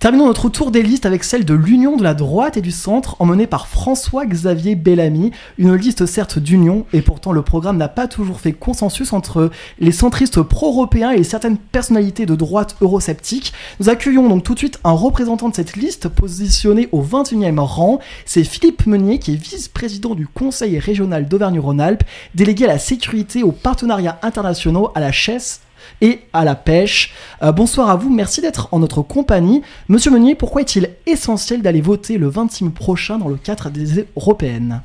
Terminons notre tour des listes avec celle de l'Union de la droite et du centre, emmenée par François-Xavier Bellamy. Une liste certes d'union, et pourtant le programme n'a pas toujours fait consensus entre les centristes pro-européens et certaines personnalités de droite eurosceptiques. Nous accueillons donc tout de suite un représentant de cette liste, positionné au 21e rang. C'est Philippe Meunier, qui est vice-président du Conseil régional d'Auvergne-Rhône-Alpes, délégué à la sécurité, aux partenariats internationaux, à la chasse et à la pêche. Bonsoir à vous, merci d'être en notre compagnie. Monsieur Meunier, pourquoi est-il essentiel d'aller voter le 26 mai prochain dans le cadre des européennes ?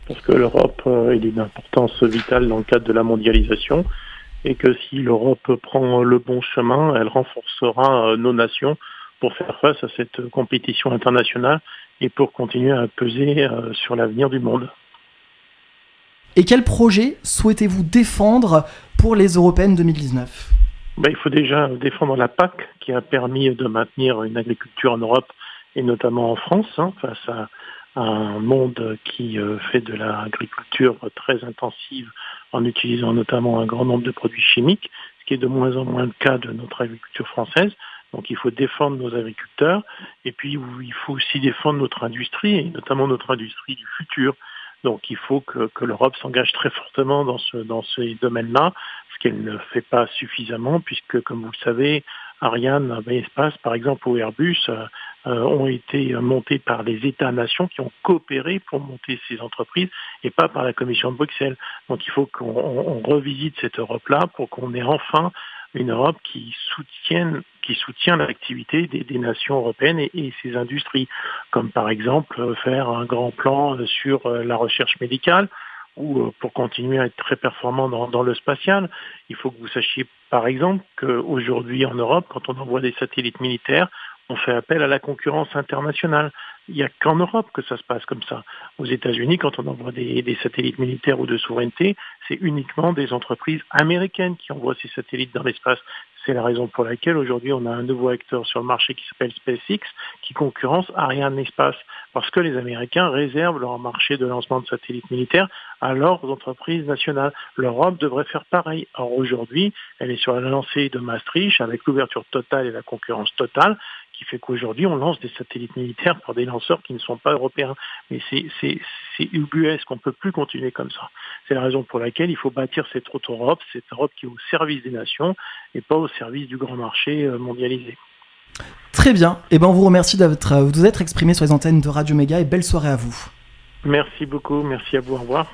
Parce que l'Europe est d'une importance vitale dans le cadre de la mondialisation et que si l'Europe prend le bon chemin, elle renforcera nos nations pour faire face à cette compétition internationale et pour continuer à peser sur l'avenir du monde. Et quel projet souhaitez-vous défendre pour les européennes 2019 ? Il faut déjà défendre la PAC qui a permis de maintenir une agriculture en Europe et notamment en France face à un monde qui fait de l'agriculture très intensive en utilisant notamment un grand nombre de produits chimiques, ce qui est de moins en moins le cas de notre agriculture française. Donc il faut défendre nos agriculteurs et puis il faut aussi défendre notre industrie et notamment notre industrie du futur. Donc il faut que l'Europe s'engage très fortement dans ces domaines-là, ce qu'elle ne fait pas suffisamment, puisque comme vous le savez, Ariane et Espace, par exemple, ou Airbus, ont été montés par les États-nations qui ont coopéré pour monter ces entreprises et pas par la Commission de Bruxelles. Donc il faut qu'on revisite cette Europe-là pour qu'on ait enfin une Europe qui soutient l'activité des nations européennes et ses industries, comme par exemple faire un grand plan sur la recherche médicale ou pour continuer à être très performant dans le spatial. Il faut que vous sachiez par exemple qu'aujourd'hui en Europe, quand on envoie des satellites militaires, on fait appel à la concurrence internationale. Il n'y a qu'en Europe que ça se passe comme ça. Aux États-Unis, quand on envoie des satellites militaires ou de souveraineté, c'est uniquement des entreprises américaines qui envoient ces satellites dans l'espace. C'est la raison pour laquelle aujourd'hui on a un nouveau acteur sur le marché qui s'appelle SpaceX qui concurrence Ariane Espace. Parce que les Américains réservent leur marché de lancement de satellites militaires à leurs entreprises nationales. L'Europe devrait faire pareil. Or aujourd'hui, elle est sur la lancée de Maastricht avec l'ouverture totale et la concurrence totale, qui fait qu'aujourd'hui, on lance des satellites militaires par des lanceurs qui ne sont pas européens. Mais c'est ubuesque, on ne peut plus continuer comme ça. C'est la raison pour laquelle il faut bâtir cette autre Europe, cette Europe qui est au service des nations et pas au service du grand marché mondialisé. Très bien, on vous remercie de vous être exprimé sur les antennes de Radio Méga et belle soirée à vous. Merci beaucoup, merci à vous, au revoir.